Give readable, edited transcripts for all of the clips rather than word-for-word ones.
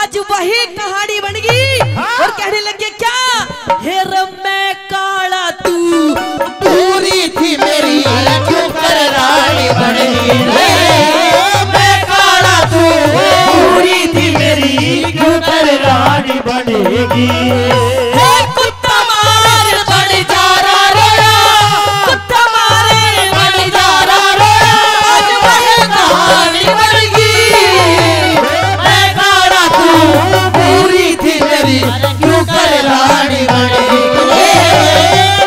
आज वही कहानी बन गई और कहने लगे क्या, हे मैं काला तू पूरी थी मेरी क्यों कर रानी बन गई, मैं काला तू पूरी थी मेरी क्यों कर रानी बनेगी। कुत्ता मार बन जा रहा रोया, कुत्ता मारे बन जा रहा रोया, आज वही कहानी बन गई। मैं काला तू पूरी थी मेरी क्यों कर रानी बनेगी,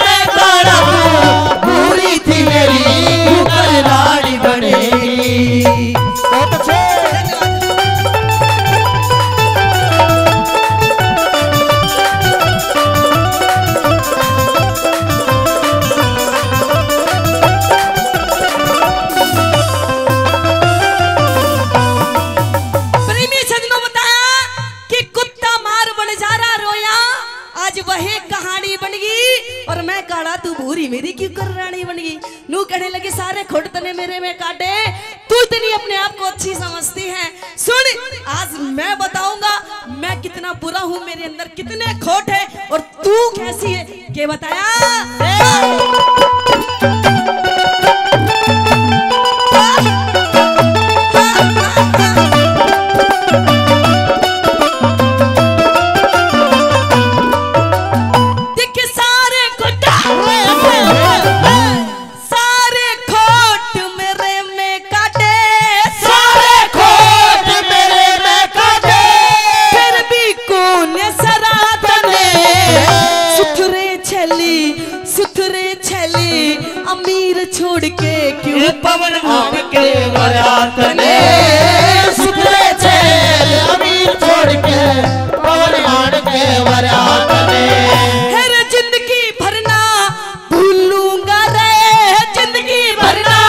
मैं काला तू पूरी थी मेरी क्यों कर रानी बनेगी। बहुत अच्छे। मेरी क्यों कर रानी बन गई। नू कहने लगे सारे खोट तने मेरे में काटे, तू इतनी अपने आप को अच्छी समझती है। सुन आज मैं बताऊंगा मैं कितना बुरा हूँ, मेरे अंदर कितने खोट है और तू कैसी है, ये बताया। छोड़ के क्यों पवन आन के वरात ने, सुथरे चैल अमीर छोड़ के पवन आन के वरात ने। हर जिंदगी भरना भूलूंगा रे, जिंदगी भरना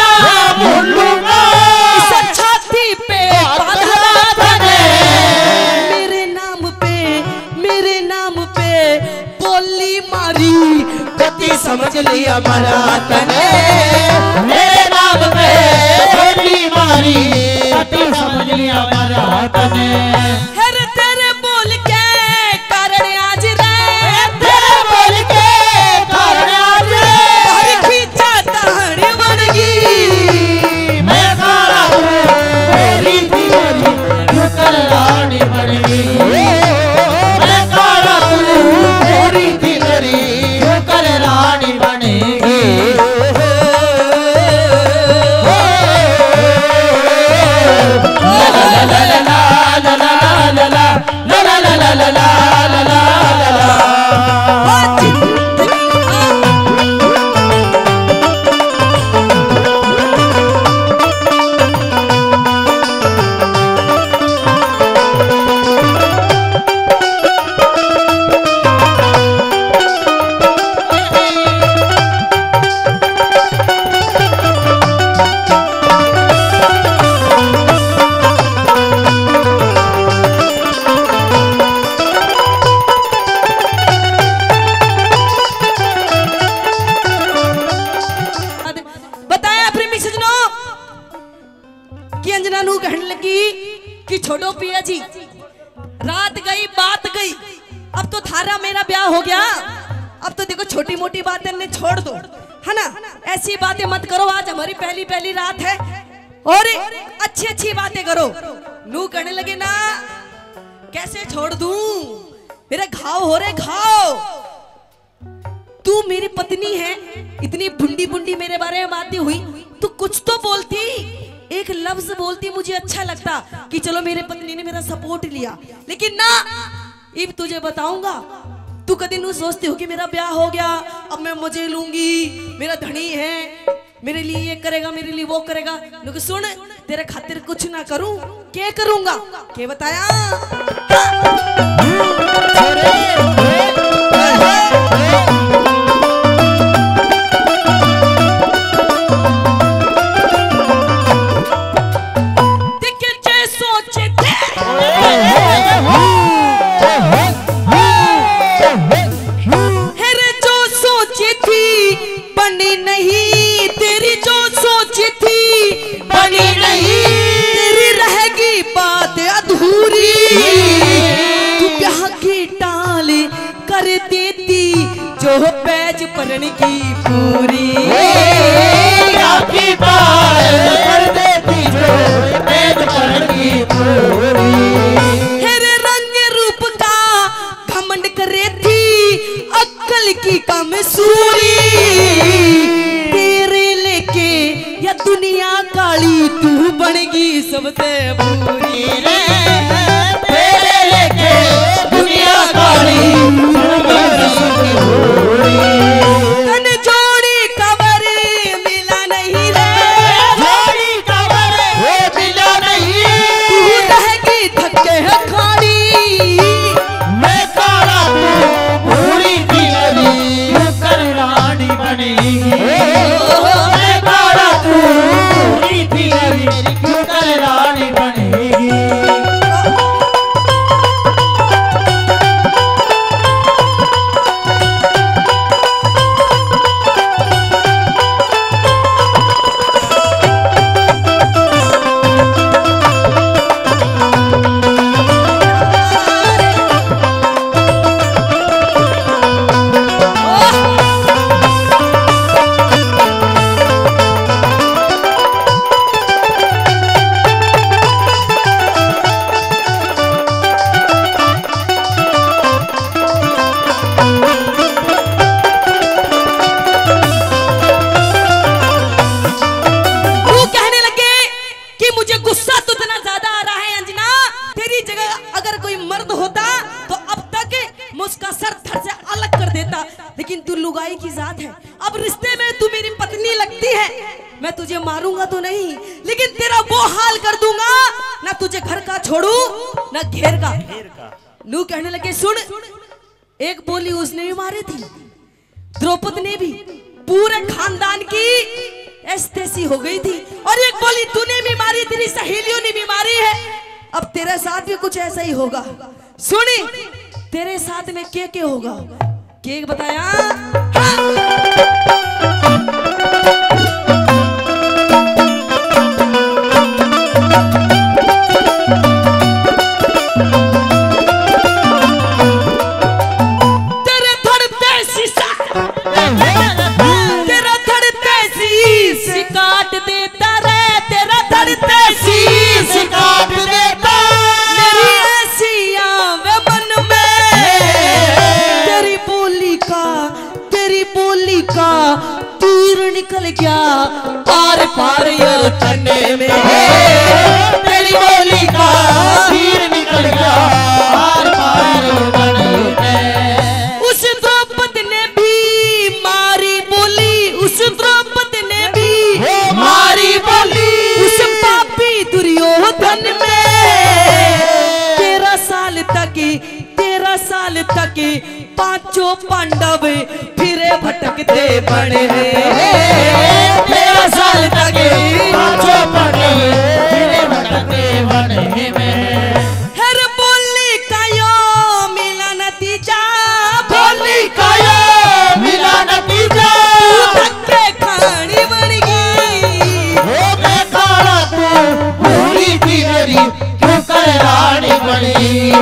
भूलूंगा, इस छाती पे बांधा तने, मेरे नाम पे बोली मारी, गति समझ लिया मरा तने, मेरे नाम पे गोली मारी, गति समझ लिया मरा तने। हर तेरे बोल के कारण आज रे, तेरे बोल के कारण आज हर खींचा तहरी बन गई। मैं काला हूँ मेरी थी मेरी क्यों कर रानी बन गई, मैं काला हूँ मेरी थी मेरी क्यों कर रानी बनेगी। छोड़ो पिया जी, रात गई बात गई, अब तो थारा मेरा ब्याह हो गया, अब तो देखो छोटी मोटी बातें ने छोड़ दो, है ना। ऐसी बातें मत करो, आज हमारी पहली रात है और अच्छी बातें करो। नू कहने लगे ना कैसे छोड़ दूं, मेरे घाव हो रहे घाव, तू मेरी पत्नी है, इतनी बुंडी बुंडी मेरे बारे में बातें हुई, तू कुछ तो बोलती, एक लफ्ज बोलती, मुझे अच्छा लगता कि चलो मेरे पत्नी ने मेरा सपोर्ट लिया, लेकिन ना अब तुझे बताऊंगा, तू कभी नहीं सोचती हो कि मेरा ब्याह हो गया, अब मैं मजे लूंगी, मेरा धनी है, मेरे लिए ये करेगा, मेरे लिए वो करेगा। लोग सुन, तेरे खातिर कुछ ना करूं, क्या करूंगा, क्या बताया। बनी नहीं, तेरी रहेगी बात अधूरी, देती जो पैज परण की पूरी, राखी पार कर देती जो पैज परण की पूरी। तेरे रंग रूप का घमंड करे थी अक्कल की कम सूरी, तेरे लेके या दुनिया काली तू बनेगी सबसे बुरी, तेरे लेके दुनिया काली तन जोड़ी कबर मिला नहीं रे, जोड़ी कबर वो मिला नहीं, तू रहेगी धक्के है खाली, मैं काला तू पूरी थी मेरी क्यों कर रानी बनेगी, मैं काला तू पूरी थी मेरी क्यों कर रानी बनेगी। लेकिन तू लुगाई की जात है, अब रिश्ते में तू मेरी पत्नी लगती है, मैं तुझे मारूंगा तो नहीं लेकिन तेरा वो हाल कर दूंगा, ना तुझे घर का छोड़ू ना घेर का। नू कहने लगे सुन, एक बोली उसने भी मारी थी, द्रौपदी ने भी, पूरे खानदान की ऐसी हो गई थी, और एक बोली तूने भी मारी, तेरी सहेलियों ने भी मारी है, अब तेरे साथ भी कुछ ऐसा ही होगा। सुनी तेरे साथ में क्या होगा, क्या बताया? तेरे धड़ते शीशा, तेरा धड़ते शीश काट देता रे, तेरा धड़ते शीश काट देता मेरी ऐसी आवे मन में, तेरी बोली का तीर निकल गया आर पार यार तने में, तेरी बोली का तीर निकल गया आर पार तने में। उस द्रौपदी ने भी मारी बोली, उस द्रौपदी ने भी मारी बोली, उस पापी दुर्योधन में, 13 साल तक पांचों पांडव फिरे भटकते बने, 13 साल तक पांचों पांडव फिरे भटकते बने में। हर बोली का यो मिला नतीजा, बोली का यो मिला नतीजा, धक्के खानी बन गई, हो मैं काला तू पूरी थी मेरी क्यों कर रानी बनी,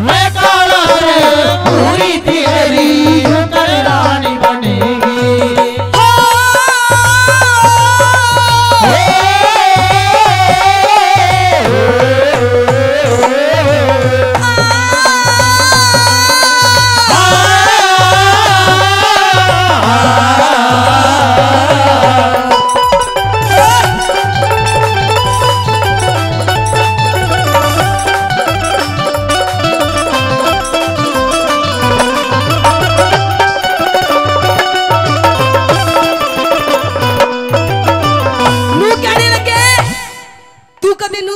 मैं काला तू पूरी थी मेरी क्यों कर रानी बनेगी।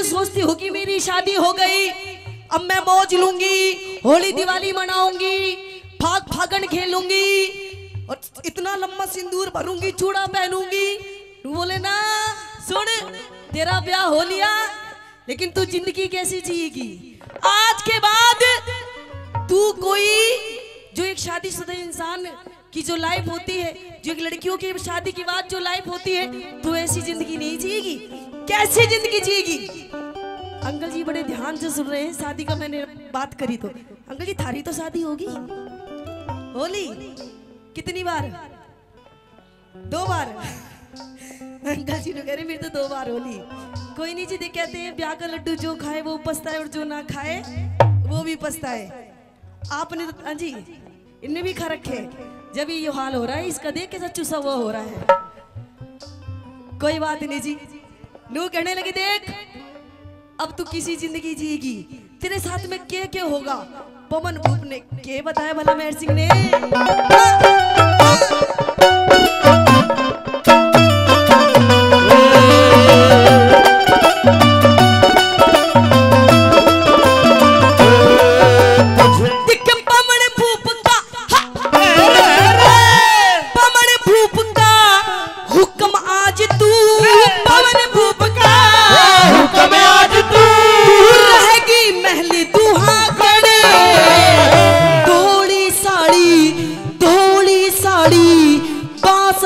सोचती हो कि मेरी शादी हो गई, अब मैं मौज लूंगी, होली दिवाली मनाऊंगी, फागण खेलूंगी और इतना लंबा सिंदूर भरूंगी, चूड़ा पहनूंगी। तू बोले ना सुन, तेरा ब्याह हो लिया लेकिन तू जिंदगी कैसी जिएगी? आज के बाद तू कोई जो एक शादीशुदा इंसान की जो लाइफ होती है, जो एक लड़कियों की शादी के बाद जो लाइफ होती है, तू ऐसी जिंदगी नहीं जिएगी। कैसी जिंदगी जिएगी? अंकल जी बड़े ध्यान से सुन रहे हैं, शादी का मैंने बात करी तो अंकल जी थारी तो शादी होगी? होली कितनी बार? 2 बार। अंकल जी ने कह रहे मेरे तो 2 बार होली। कोई नहीं जी, दे कहते हैं ब्याह का लड्डू जो खाए वो पछताए और जो ना खाए वो भी पछताए। आपने तो हाँ जी इनने भी खा रखे। जब ये हाल हो रहा है इसका देख कैसा चूसा हुआ हो रहा है। कोई बात नहीं जी। नू कहने लगी देख अब तू किसी जिंदगी जिएगी, तेरे साथ में क्या होगा। पवन भूप ने के बताया भला मेहर सिंह ने।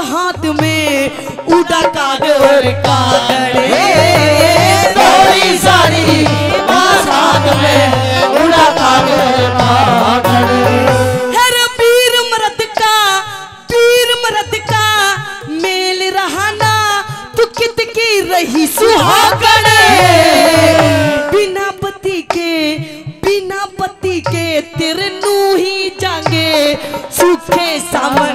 हाथ में उड़ा कागड़ कागड़े थोड़ी सारी बास हाथ में उड़ा कागड़ कागड़े। हर वीर मर्द का मेल रहाना तू कित की रही सुहागणे। बिना पति के तेरे नू ही जागे सूखे सामने